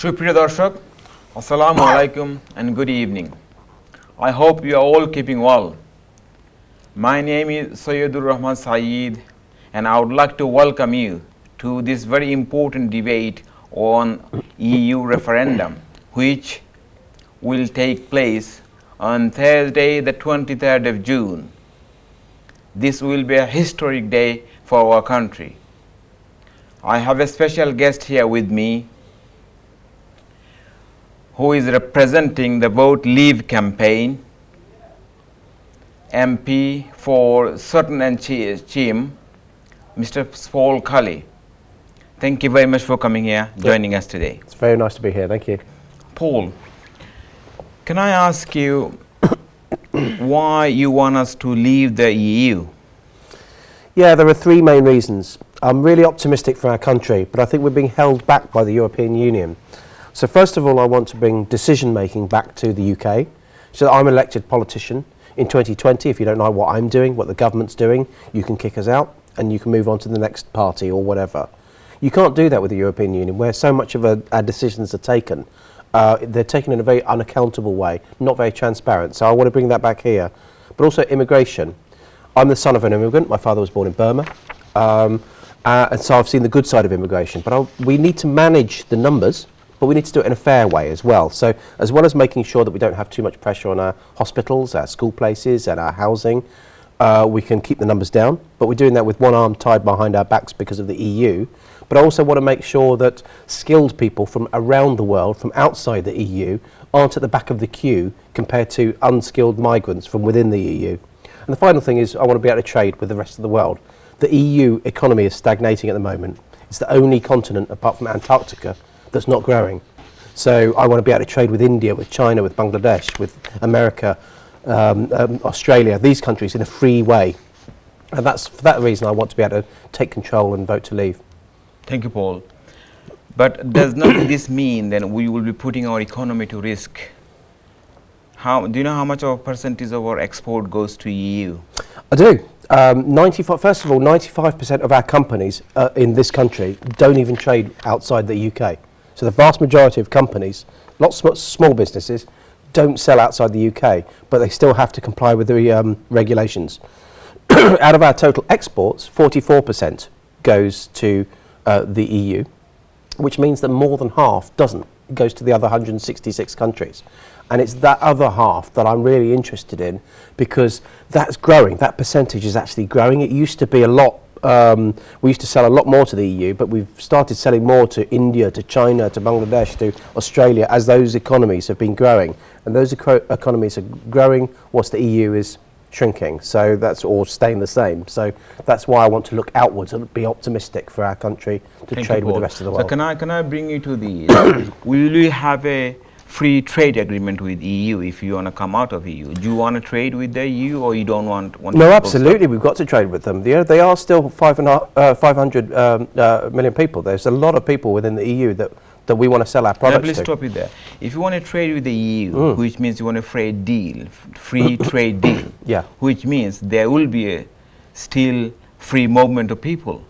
সুপ্রিয় দর্শক, Assalamu alaikum and good evening. I hope you are all keeping well. My name is Sayyidur Rahman Saeed and I would like to welcome you to this very important debate on EU referendum which will take place on Thursday the 23rd of June. This will be a historic day for our country. I have a special guest here with me who is representing the Vote Leave campaign, MP for Sutton and Cheam, Mr. Scully. Thank you very much for coming here, joining us today. It's very nice to be here, thank you. Paul, can I ask you why you want us to leave the EU? Yeah, there are three main reasons. I'm really optimistic for our country, but I think we're being held back by the European Union. So first of all, I want to bring decision making back to the UK. So I'm an elected politician. In 2020, if you don't know what I'm doing, what the government's doing, you can kick us out and you can move on to the next party or whatever. You can't do that with the European Union, where so much of our decisions are taken. They're taken in a very unaccountable way, not very transparent. So I want to bring that back here. But also immigration. I'm the son of an immigrant. My father was born in Burma. And so I've seen the good side of immigration. But we need to manage the numbers, but we need to do it in a fair way as well. So as well as making sure that we don't have too much pressure on our hospitals, our school places and our housing, we can keep the numbers down. But we're doing that with one arm tied behind our backs because of the EU. But I also want to make sure that skilled people from around the world, from outside the EU, aren't at the back of the queue compared to unskilled migrants from within the EU. And the final thing is I want to be able to trade with the rest of the world. The EU economy is stagnating at the moment. It's the only continent, apart from Antarctica, that's not growing. So I want to be able to trade with India, with China, with Bangladesh, with America, Australia, these countries in a free way. And that's for that reason I want to be able to take control and vote to leave. Thank you, Paul. But does not this mean then we will be putting our economy to risk? Do you know how much of a percentage of our export goes to EU? I do. 95, first of all, 95% of our companies in this country don't even trade outside the UK. So the vast majority of companies, lots of small businesses, don't sell outside the UK, but they still have to comply with the regulations. Out of our total exports, 44% goes to the EU, which means that more than half doesn't. It goes to the other 166 countries. And it's that other half that I'm really interested in, because that's growing. That percentage is actually growing. It used to be a lot, we used to sell a lot more to the EU, but we've started selling more to India, to China, to Bangladesh, to Australia, as those economies have been growing. And those economies are growing whilst the EU is shrinking. So that's all staying the same. So that's why I want to look outwards and be optimistic for our country to trade with the rest of the world. So can I bring you to the, will we have a free trade agreement with EU if you want to come out of EU? Do you want to trade with the EU or you don't want No, absolutely, we've got to trade with them. They are still 500 million people. There's a lot of people within the EU that we want to sell our products to. Please stop it there. If you want to trade with the EU, which means you want a free trade deal, yeah, which means there will be a still free movement of people.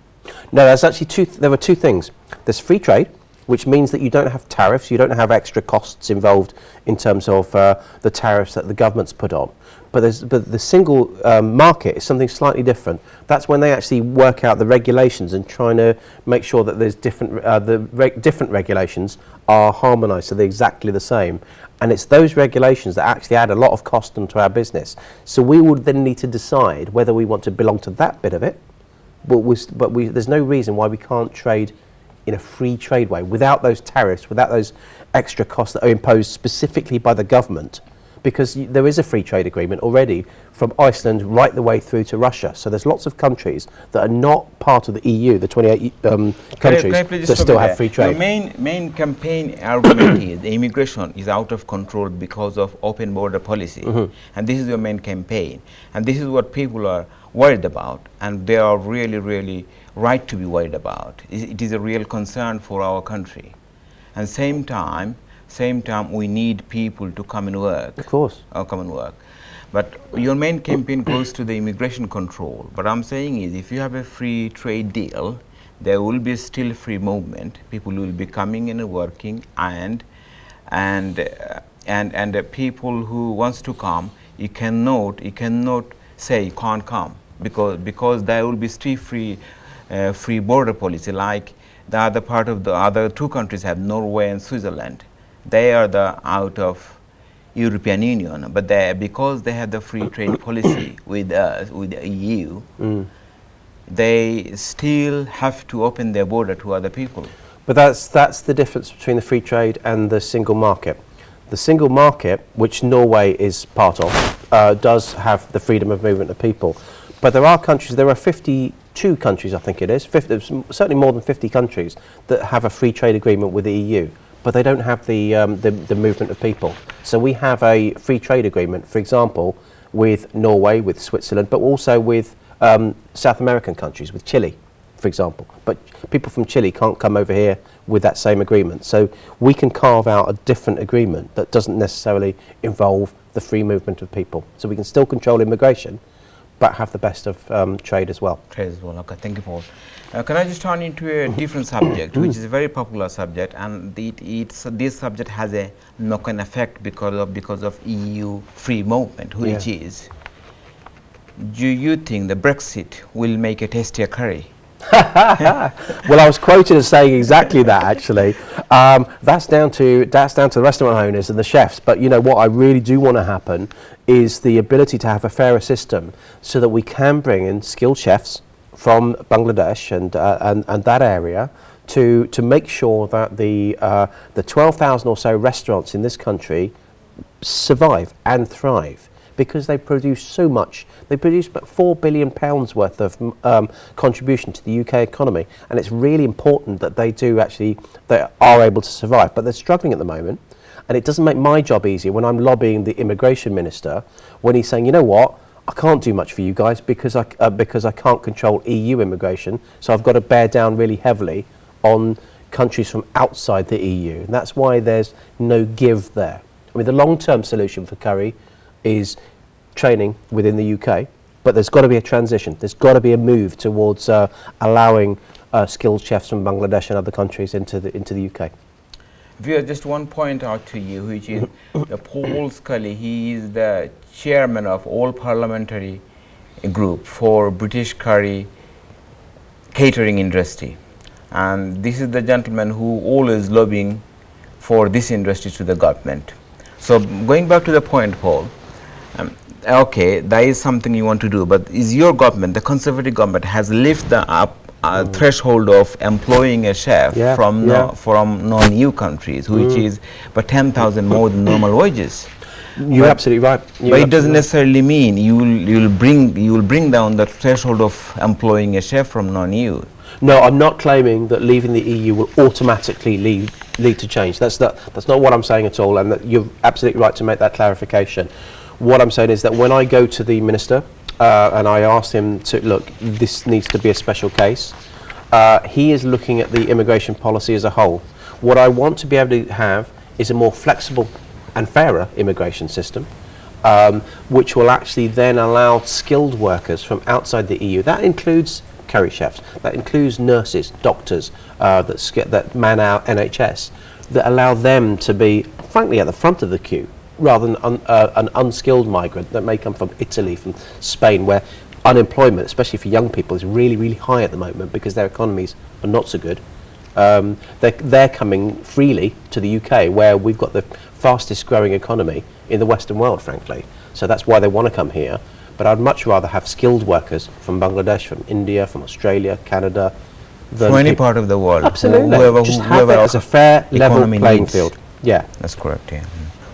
No, there's actually there are two things. There's free trade, which means that you don't have tariffs, you don't have extra costs involved in terms of the tariffs that the government's put on. But the single market is something slightly different. That's when they actually work out the regulations and trying to make sure that there's different regulations are harmonised, so they're exactly the same. And it's those regulations that actually add a lot of cost into our business. So we would then need to decide whether we want to belong to that bit of it, but there's no reason why we can't trade in a free trade way, without those tariffs, without those extra costs that are imposed specifically by the government, because there is a free trade agreement already from Iceland right the way through to Russia. So there's lots of countries that are not part of the EU, the 28 countries that still have free trade. The main campaign argument is the immigration is out of control because of open border policy. And this is your main campaign. And this is what people are worried about. And they are really, really right to be worried about. It is a real concern for our country. And same time we need people to come and work. Of course. Come and work. But your main campaign goes to the immigration control. But I'm saying is if you have a free trade deal, there will be still free movement. People will be coming and working, and the people who wants to come, you cannot say you can't come, because there will be still free border policy. Like the other part of the other two countries have, Norway and Switzerland. They are the out of European Union, but because they have the free trade policy with the EU, they still have to open their border to other people. But that's the difference between the free trade and the single market. The single market, which Norway is part of, does have the freedom of movement of people. But there are countries, there are 52 countries, I think it is, certainly more than 50 countries that have a free trade agreement with the EU, but they don't have the movement of people. So we have a free trade agreement, for example, with Norway, with Switzerland, but also with South American countries, with Chile, for example. But people from Chile can't come over here with that same agreement. So we can carve out a different agreement that doesn't necessarily involve the free movement of people. So we can still control immigration, but have the best of trade as well. Trade as well. Okay, thank you, Paul. Can I just turn into a different subject, which is a very popular subject, and this subject has a knock-on effect because of EU free movement, which is, do you think the Brexit will make a tastier curry? Well, I was quoted as saying exactly that, actually. That's down to the restaurant owners and the chefs. But you know what I really do want to happen is the ability to have a fairer system, so that we can bring in skilled chefs from Bangladesh and that area to make sure that the 12,000 or so restaurants in this country survive and thrive, because they produce so much. They produce about £4 billion worth of contribution to the UK economy, and it's really important that they are able to survive. But they're struggling at the moment, and it doesn't make my job easier when I'm lobbying the immigration minister, when he's saying, you know what, I can't do much for you guys because I can't control EU immigration, so I've got to bear down really heavily on countries from outside the EU. And that's why there's no give there. I mean, the long-term solution for curry is training within the UK, but there's got to be a transition. There's got to be a move towards allowing skilled chefs from Bangladesh and other countries into the UK. Viewer, just one point out to you, which is Paul Scully. He is the chairman of all parliamentary group for British curry catering industry, and this is the gentleman who always lobbying for this industry to the government. So going back to the point, Paul, okay, that is something you want to do, but is your government, the Conservative government, has lifted the threshold of employing a chef from non-EU countries, which is but 10,000 more than normal wages. You're absolutely right. But it doesn't necessarily mean you will bring down the threshold of employing a chef from non-EU. No, I'm not claiming that leaving the EU will automatically lead to change. That's not what I'm saying at all, and that you're absolutely right to make that clarification. What I'm saying is that when I go to the minister and I ask him to, look, this needs to be a special case, he is looking at the immigration policy as a whole. What I want to be able to have is a more flexible and fairer immigration system, which will actually then allow skilled workers from outside the EU. That includes curry chefs, that includes nurses, doctors that man our NHS, that allow them to be, frankly, at the front of the queue, rather than an unskilled migrant that may come from Italy, from Spain, where unemployment, especially for young people, is really, really high at the moment because their economies are not so good. They're coming freely to the UK, where we've got the fastest growing economy in the Western world, frankly. So that's why they want to come here. But I'd much rather have skilled workers from Bangladesh, from India, from Australia, Canada. From any part of the world. Absolutely. Just have it as a fair, level playing field. Yeah. That's correct, yeah.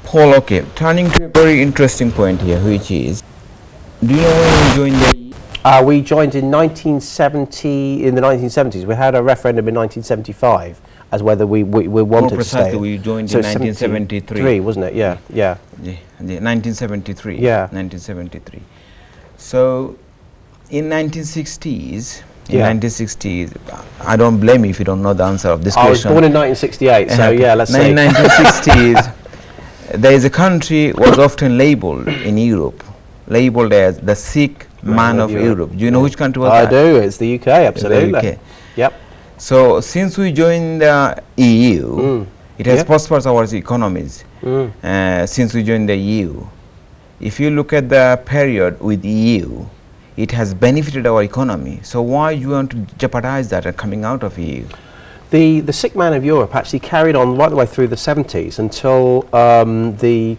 Paul, okay, turning to a very interesting point here, which is, do you know when you joined the We joined in 1970, in the 1970s. We had a referendum in 1975 as whether we wanted to stay. We joined in 1973. Wasn't it? Yeah. 1973. Yeah. 1973. So, in 1960s, I don't blame you if you don't know the answer of this question. I was born in 1968, so yeah, let's say. In 1960s, there is a country was often labeled in Europe, labeled as the sick man of Europe. Do you know which country was that? I do. It's the UK, absolutely. The UK. Yep. So since we joined the EU, it has Yeah. prospered our economies. Since we joined the EU, if you look at the period with EU, it has benefited our economy. So why you want to jeopardize that and coming out of EU? The sick man of Europe actually carried on right the way through the 70s until the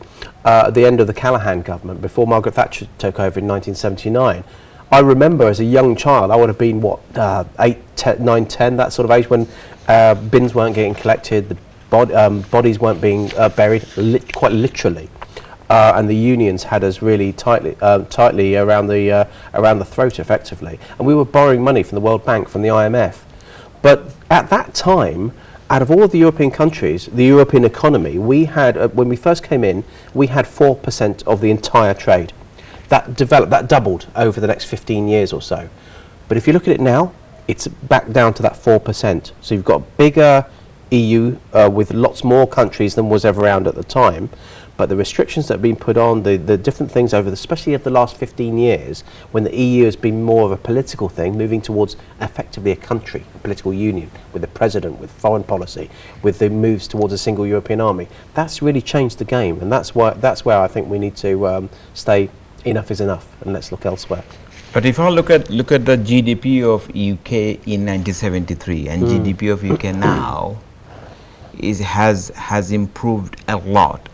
end of the Callaghan government, before Margaret Thatcher took over in 1979. I remember as a young child, I would have been, what, 8, 10, 9, 10, that sort of age, when bins weren't getting collected, the bodies weren't being buried, quite literally. And the unions had us really tightly around the throat, effectively. And we were borrowing money from the World Bank, from the IMF. But at that time, out of all of the European countries, the European economy, we had, when we first came in, we had 4% of the entire trade. That doubled over the next 15 years or so. But if you look at it now, it's back down to that 4%. So you've got a bigger EU with lots more countries than was ever around at the time. But the restrictions that have been put on, the different things especially over the last 15 years, when the EU has been more of a political thing, moving towards effectively a country, a political union, with the president, with foreign policy, with the moves towards a single European army, that's really changed the game. And that's where I think we need to stay. Enough is enough, and let's look elsewhere. But if I look at the GDP of UK in 1973 and GDP of UK now, has improved a lot.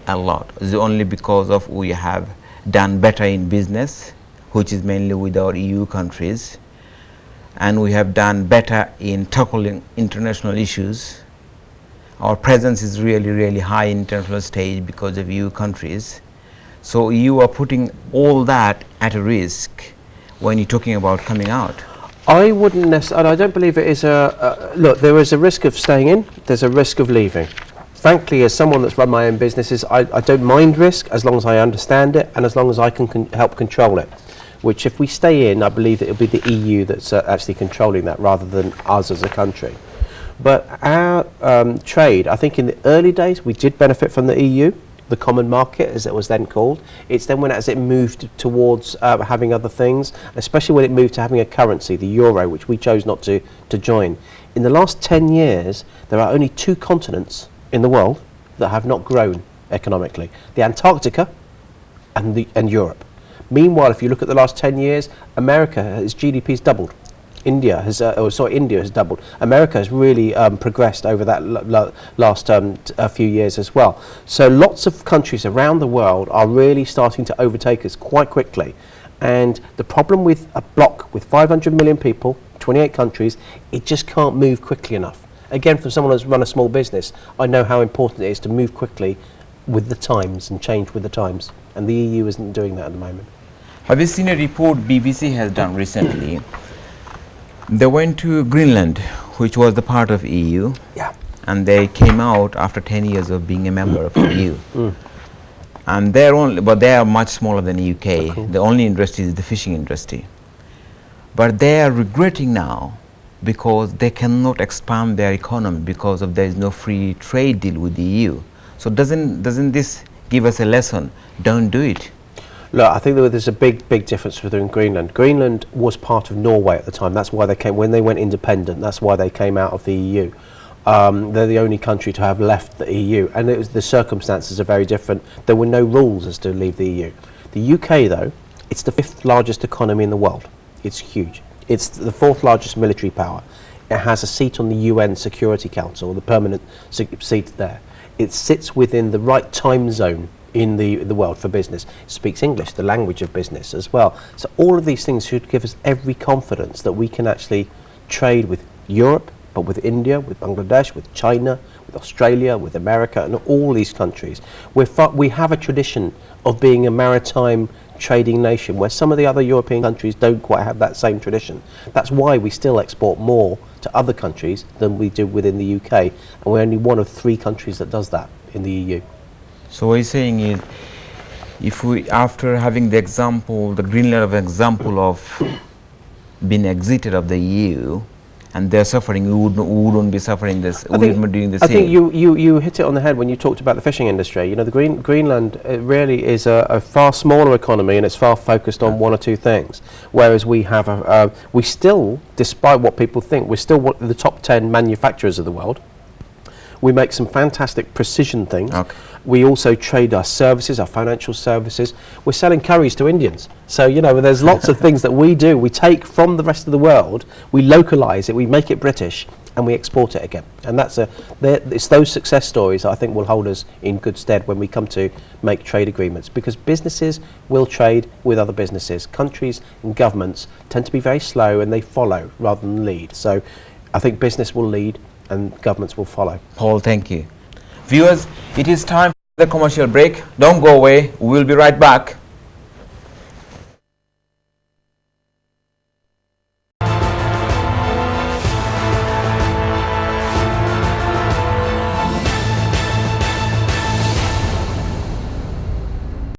It's only because of we have done better in business, which is mainly with our EU countries, and we have done better in tackling international issues. Our presence is really high in international stage because of EU countries. So you are putting all that at a risk when you're talking about coming out. I wouldn't necessarily. I don't believe it is look, there is a risk of staying in. There's a risk of leaving. Frankly, as someone that's run my own businesses, I don't mind risk as long as I understand it and as long as I can help control it. Which, if we stay in, I believe that it'll be the EU that's actually controlling that rather than us as a country. But our trade, I think in the early days, we did benefit from the EU. The common market, as it was then called. It's then as it moved towards having other things, especially when it moved to having a currency, the euro, which we chose not to join. In the last 10 years, there are only 2 continents in the world that have not grown economically: the Antarctica and Europe. Meanwhile, if you look at the last 10 years, its GDP has doubled. India has doubled. America has really progressed over that last few years as well. So lots of countries around the world are really starting to overtake us quite quickly. And the problem with a bloc with 500 million people, 28 countries, it just can't move quickly enough. Again, for someone who's run a small business, I know how important it is to move quickly with the times and change with the times. And the EU isn't doing that at the moment. Have you seen a report BBC has done recently? They went to Greenland, which was the part of EU, Yeah. and they came out after 10 years of being a member of EU. And they are much smaller than UK. The only industry is the fishing industry. But they are regretting now because they cannot expand their economy because there is no free trade deal with the EU. So doesn't this give us a lesson? Don't do it. Look, I think there's a big difference within Greenland. Greenland was part of Norway at the time. That's why when they went independent, that's why they came out of the EU. They're the only country to have left the EU, and the circumstances are very different. There were no rules as to leave the EU. The UK, though, it's the 5th largest economy in the world. It's huge. It's the 4th largest military power. It has a seat on the UN Security Council, the permanent seat there. It sits within the right time zone in the world for business. It speaks English, the language of business as well. So all of these things should give us every confidence that we can actually trade with Europe, but with India, with Bangladesh, with China, with Australia, with America, and all these countries. We have a tradition of being a maritime trading nation where some of the other European countries don't quite have that same tradition. That's why we still export more to other countries than we do within the UK, and we're only one of 3 countries that does that in the EU. So what you're saying is, if we, after having the example, the Greenland example of being exited of the EU, and they're suffering, we wouldn't be suffering this. We wouldn't be doing the same. I think you hit it on the head when you talked about the fishing industry. You know, the Greenland really is a far smaller economy, and it's far focused on one or two things. Whereas we have we still, despite what people think, we're still one of the top 10 manufacturers of the world. We make some fantastic precision things. Okay. We also trade our services, our financial services. We're selling curries to Indians. So, you know, there's lots of things that we do. We take from the rest of the world, we localise it, we make it British, and we export it again. And it's those success stories that I think will hold us in good stead when we come to make trade agreements, because businesses will trade with other businesses. Countries and governments tend to be very slow, and they follow rather than lead. So I think business will lead and governments will follow. Paul, thank you. Viewers, it is time for the commercial break. Don't go away. We will be right back.